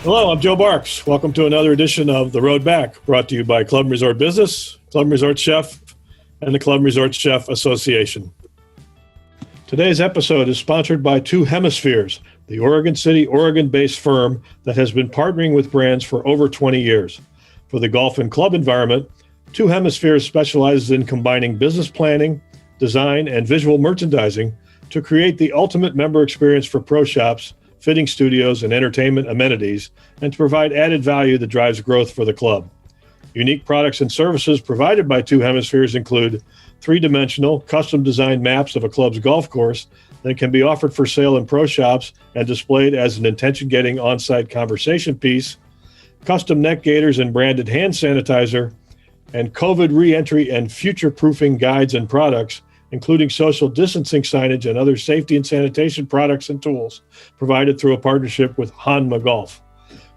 Hello, I'm Joe Barks. Welcome to another edition of The Road Back, brought to you by Club and Resort Business, Club and Resort Chef, and the Club and Resort Chef Association. Today's episode is sponsored by Two Hemispheres, the Oregon City, Oregon-based firm that has been partnering with brands for over 20 years. For the golf and club environment, Two Hemispheres specializes in combining business planning, design, and visual merchandising to create the ultimate member experience for pro shops, fitting studios, and entertainment amenities, and to provide added value that drives growth for the club. Unique products and services provided by Two Hemispheres include three-dimensional, custom-designed maps of a club's golf course that can be offered for sale in pro shops and displayed as an attention-getting on-site conversation piece, custom neck gaiters and branded hand sanitizer, and COVID re-entry and future-proofing guides and products, including social distancing signage and other safety and sanitation products and tools provided through a partnership with Hanma Golf.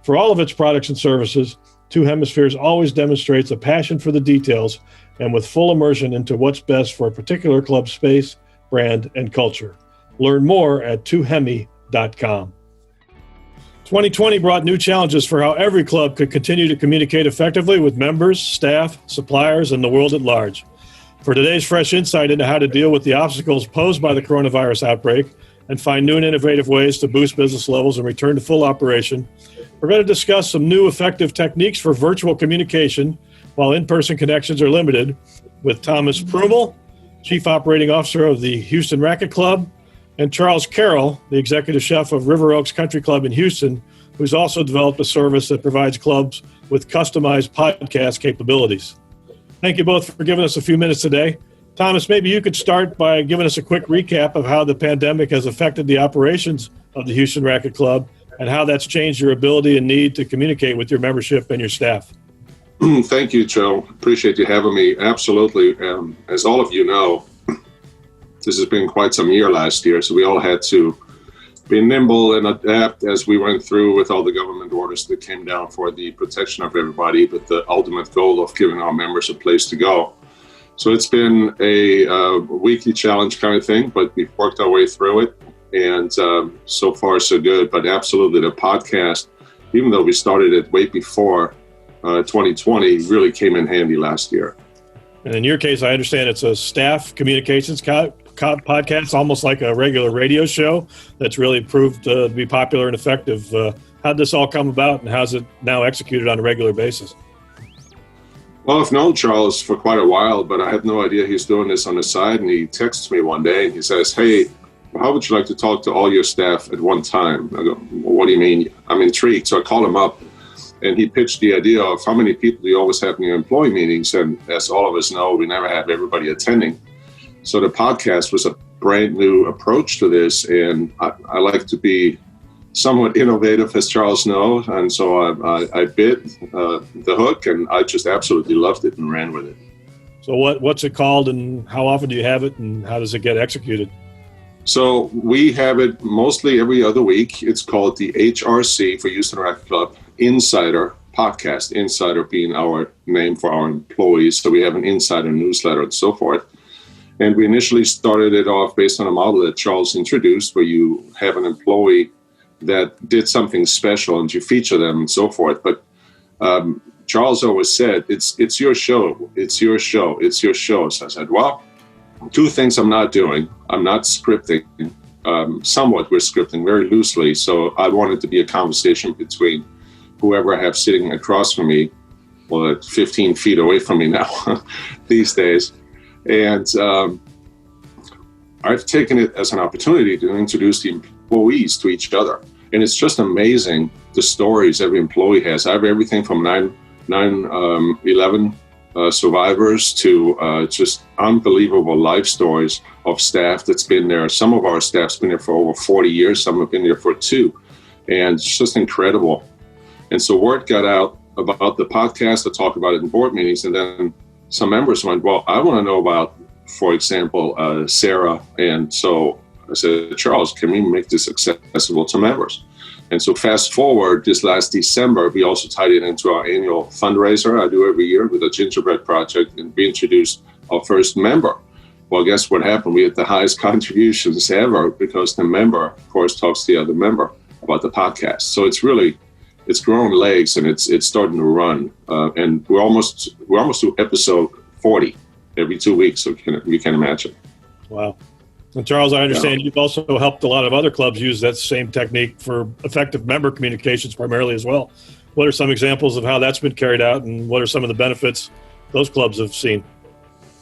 For all of its products and services, Two Hemispheres always demonstrates a passion for the details and with full immersion into what's best for a particular club space, brand, and culture. Learn more at twohemi.com. 2020 brought new challenges for how every club could continue to communicate effectively with members, staff, suppliers, and the world at large. For today's fresh insight into how to deal with the obstacles posed by the coronavirus outbreak and find new and innovative ways to boost business levels and return to full operation, we're going to discuss some new effective techniques for virtual communication while in-person connections are limited with Thomas Preuml, Chief Operating Officer of the Houston Racquet Club, and Charles Carroll, the Executive Chef of River Oaks Country Club in Houston, who's also developed a service that provides clubs with customized podcast capabilities. Thank you both for giving us a few minutes today. Thomas, maybe you could start by giving us a quick recap of how the pandemic has affected the operations of the Houston Racquet Club and how that's changed your ability and need to communicate with your membership and your staff. Thank you, Joe. Appreciate you having me. Absolutely. As all of you know, this has been quite some year last year, so we all had to be nimble and adapt as we went through with all the government orders that came down for the protection of everybody, but the ultimate goal of giving our members a place to go. So it's been a weekly challenge kind of thing, but we've worked our way through it, and so far so good. But absolutely, the podcast, even though we started it way before 2020, really came in handy last year. And in your case, I understand it's a staff communications podcast, almost like a regular radio show that's really proved to be popular and effective. How'd this all come about, and how's it now executed on a regular basis? Well, I've known Charles for quite a while, but I had no idea he's doing this on the side. And he texts me one day and he says, "Hey, how would you like to talk to all your staff at one time?" I go, "Well, what do you mean?" I'm intrigued. So I call him up, and he pitched the idea of how many people do you always have in your employee meetings? And as all of us know, we never have everybody attending. So the podcast was a brand new approach to this, and I like to be somewhat innovative, as Charles knows, and so I bit the hook, and I just absolutely loved it and ran with it. So what's it called, and how often do you have it, and how does it get executed? So we have it mostly every other week. It's called the HRC for Houston Racquet Club Insider Podcast, Insider being our name for our employees. So we have an insider newsletter and so forth. And we initially started it off based on a model that Charles introduced, where you have an employee that did something special and you feature them and so forth. But Charles always said, it's your show, it's your show, it's your show. So I said, well, two things I'm not doing. I'm not scripting. Somewhat we're scripting very loosely. So I wanted to be a conversation between whoever I have sitting across from me, well, 15 feet away from me now these days. And I've taken it as an opportunity to introduce the employees to each other. And it's just amazing, the stories every employee has. I have everything from 9/11 survivors to just unbelievable life stories of staff that's been there. Some of our staff's been there for over 40 years. Some have been there for 2. And it's just incredible. And so word got out about the podcast. I talk about it in board meetings. And then some members went, well, I want to know about, for example, Sarah. And so I said, Charles, can we make this accessible to members? And so fast forward this last December, we also tied it into our annual fundraiser I do every year with a gingerbread project, and we introduced our first member. Well, guess what happened? We had the highest contributions ever because the member, of course, talks to the other member about the podcast. So it's it's grown legs and it's starting to run. And we're almost to episode 40 every 2 weeks. So you can imagine. Wow. And Charles, I understand you've also helped a lot of other clubs use that same technique for effective member communications primarily as well. What are some examples of how that's been carried out, and what are some of the benefits those clubs have seen?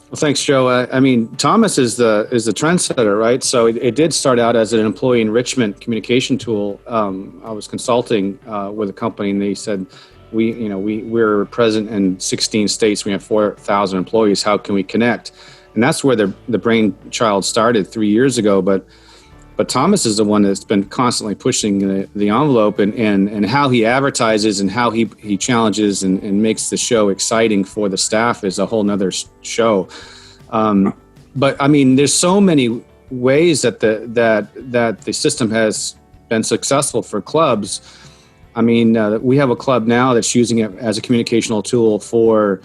Well, thanks, Joe. I mean, Thomas is the trendsetter, right? So it did start out as an employee enrichment communication tool. I was consulting with a company, and they said, we're present in 16 states. We have 4,000 employees. How can we connect? And that's where the brainchild started 3 years ago. But Thomas is the one that's been constantly pushing the envelope, and how he advertises and how he challenges and makes the show exciting for the staff is a whole nother show. But I mean, there's so many ways that the system has been successful for clubs. I mean, we have a club now that's using it as a communicational tool for.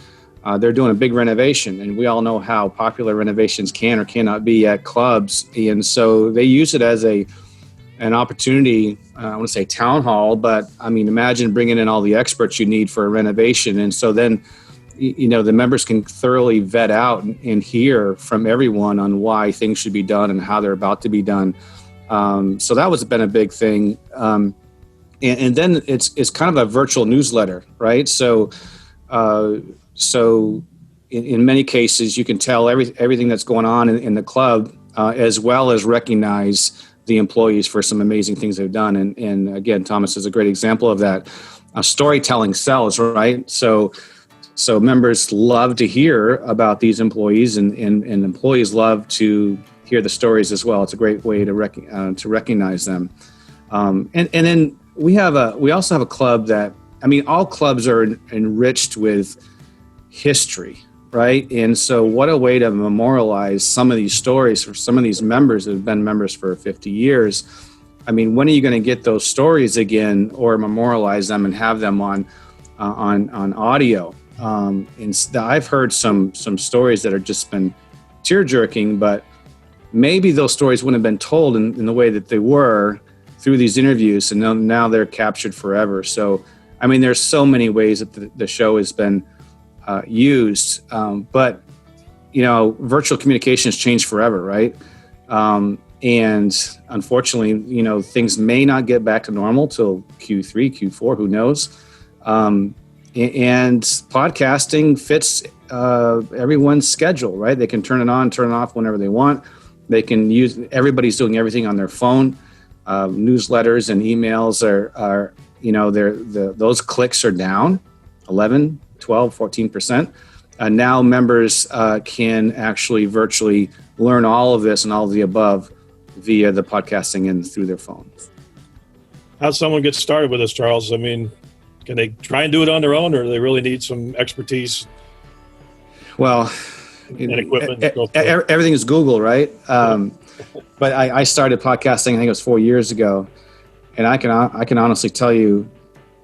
They're doing a big renovation, and we all know how popular renovations can or cannot be at clubs. And so they use it as an opportunity. I want to say town hall, but I mean, imagine bringing in all the experts you need for a renovation. And so then, the members can thoroughly vet out and hear from everyone on why things should be done and how they're about to be done. So that was been a big thing. And then it's kind of a virtual newsletter, right? So in many cases, you can tell everything that's going on in the club, as well as recognize the employees for some amazing things they've done. And again, Thomas is a great example of that. Storytelling sells, right? So members love to hear about these employees, and employees love to hear the stories as well. It's a great way to recognize them. And then we also have a club that, I mean, all clubs are enriched with history, right? And so what a way to memorialize some of these stories for some of these members that have been members for 50 years. I mean, when are you going to get those stories again, or memorialize them and have them on audio? And I've heard some stories that have just been tear-jerking, but maybe those stories wouldn't have been told in the way that they were through these interviews, and now they're captured forever. So, I mean, there's so many ways that the show has been used, but virtual communication has changed forever, right? And unfortunately, things may not get back to normal till Q3, Q4, who knows? And podcasting fits everyone's schedule, right? They can turn it on, turn it off whenever they want. They can everybody's doing everything on their phone. Newsletters and emails are those clicks are down 11, 12, 14%. Now members can actually virtually learn all of this and all of the above via the podcasting and through their phone. How's someone get started with this, Charles? I mean, can they try and do it on their own, or do they really need some expertise? Well, and equipment. Everything is Google, right? But I started podcasting, I think it was 4 years ago, and I can honestly tell you,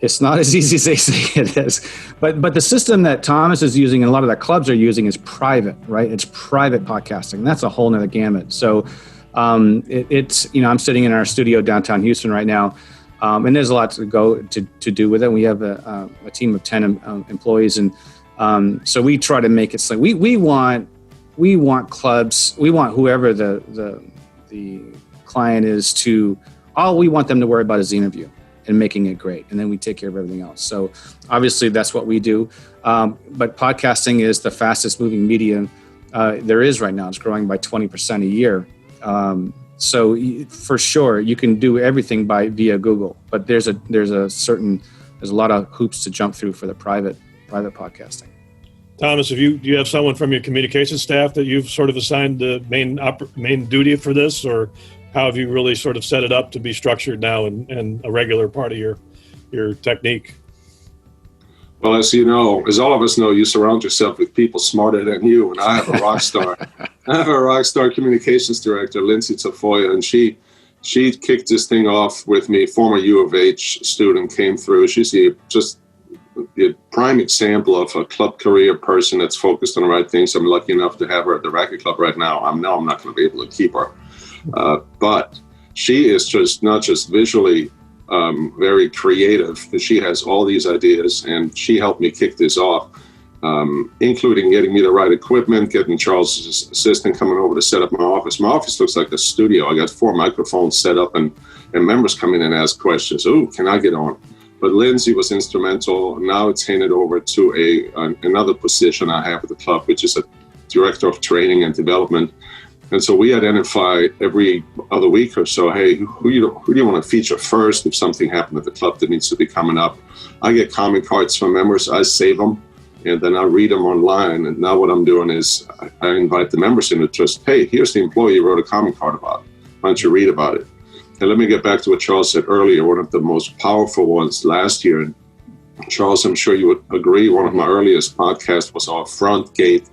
it's not as easy as they say it is. But the system that Thomas is using and a lot of the clubs are using is private, right? It's private podcasting. That's a whole nother gamut. So it's I'm sitting in our studio downtown Houston right now, and there's a lot to do with it. We have a team of 10 employees, and so we try to make it so we want clubs, we want whoever the client is to, all we want them to worry about is the interview and making it great, and then we take care of everything else. So obviously that's what we do, but podcasting is the fastest moving medium there is right now. It's growing by 20% a year. So for sure you can do everything via Google, but there's a lot of hoops to jump through for the private podcasting. Thomas, do you have someone from your communication staff that you've sort of assigned the main duty for this, or how have you really sort of set it up to be structured now and a regular part of your technique? Well, as all of us know, you surround yourself with people smarter than you, and I have a rock star. I have a rock star communications director, Lindsay Tafoya, and she kicked this thing off with me. Former U of H student came through. She's just the prime example of a club career person that's focused on the right things. I'm lucky enough to have her at the Racquet Club right now. I'm not going to be able to keep her. But she is just not just visually very creative. She has all these ideas, and she helped me kick this off, including getting me the right equipment, getting Charles' assistant coming over to set up my office. My office looks like a studio. I got 4 microphones set up, and members come in and ask questions. Oh, can I get on? But Lindsay was instrumental. Now it's handed over to another position I have at the club, which is a director of training and development. And so we identify every other week or so, hey, who do you want to feature first if something happened at the club that needs to be coming up? I get comment cards from members. I save them, and then I read them online. And now what I'm doing is I invite the members in to just, hey, here's the employee you wrote a comment card about. Why don't you read about it? And let me get back to what Charles said earlier. One of the most powerful ones last year, and Charles, I'm sure you would agree, one of my earliest podcasts was our front gate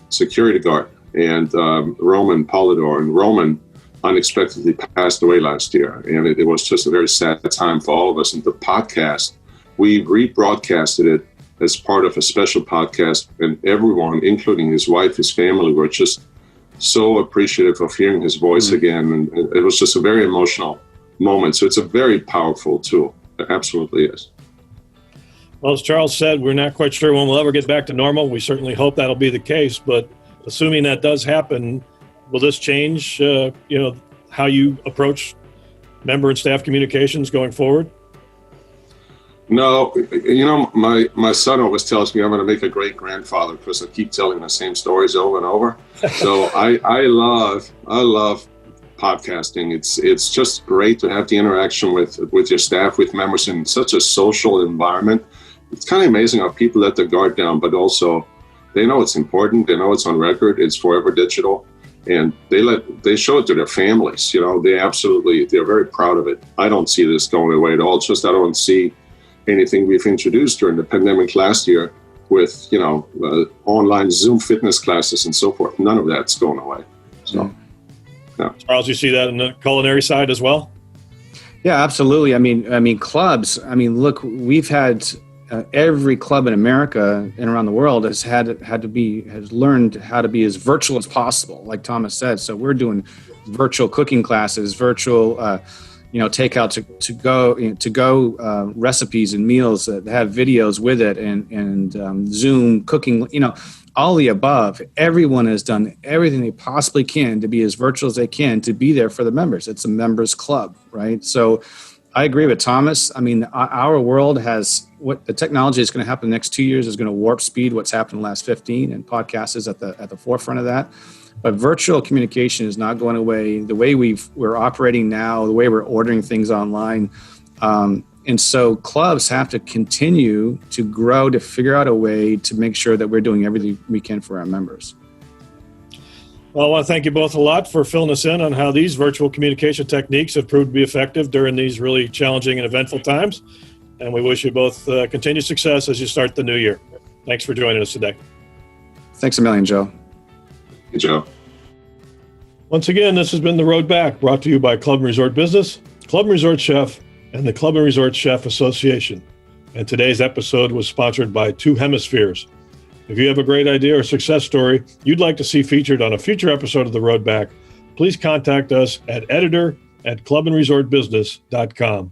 security guard, and Roman Polidor. And Roman unexpectedly passed away last year, and it was just a very sad time for all of us. And the podcast, we rebroadcasted it as part of a special podcast, and everyone, including his wife, his family, were just so appreciative of hearing his voice again. And it was just a very emotional moment. So it's a very powerful tool. It absolutely is. Well, as Charles said, we're not quite sure when we'll ever get back to normal. We certainly hope that'll be the case. But assuming that does happen, will this change, how you approach member and staff communications going forward? No, my son always tells me I'm going to make a great grandfather because I keep telling the same stories over and over. So I love podcasting. It's just great to have the interaction with your staff, with members in such a social environment. It's kind of amazing how people let their guard down, but also they know it's important. They know it's on record. It's forever digital, and they show it to their families. They're very proud of it. I don't see this going away at all. It's just I don't see anything we've introduced during the pandemic last year with, online Zoom fitness classes and so forth. None of that's going away. So, no. Charles, you see that in the culinary side as well? Yeah, absolutely. I mean, clubs. Look, we've had every club in America and around the world has learned how to be as virtual as possible, like Thomas said. So we're doing virtual cooking classes, virtual takeout to go recipes and meals that have videos with it, and Zoom cooking, all the above. Everyone has done everything they possibly can to be as virtual as they can to be there for the members. It's a members club, right? So I agree with Thomas. Our world has what the technology is going to happen in the next 2 years is going to warp speed what's happened in the last 15, and podcast is at the forefront of that. But virtual communication is not going away. The way we're operating now, the way we're ordering things online. And so clubs have to continue to grow, to figure out a way to make sure that we're doing everything we can for our members. Well, I want to thank you both a lot for filling us in on how these virtual communication techniques have proved to be effective during these really challenging and eventful times. And we wish you both continued success as you start the new year. Thanks for joining us today. Thanks a million, Joe. Good job. Once again, this has been The Road Back, brought to you by Club and Resort Business, Club and Resort Chef, and the Club and Resort Chef Association. And today's episode was sponsored by Two Hemispheres. If you have a great idea or success story you'd like to see featured on a future episode of The Road Back, please contact us at editor@clubandresortbusiness.com.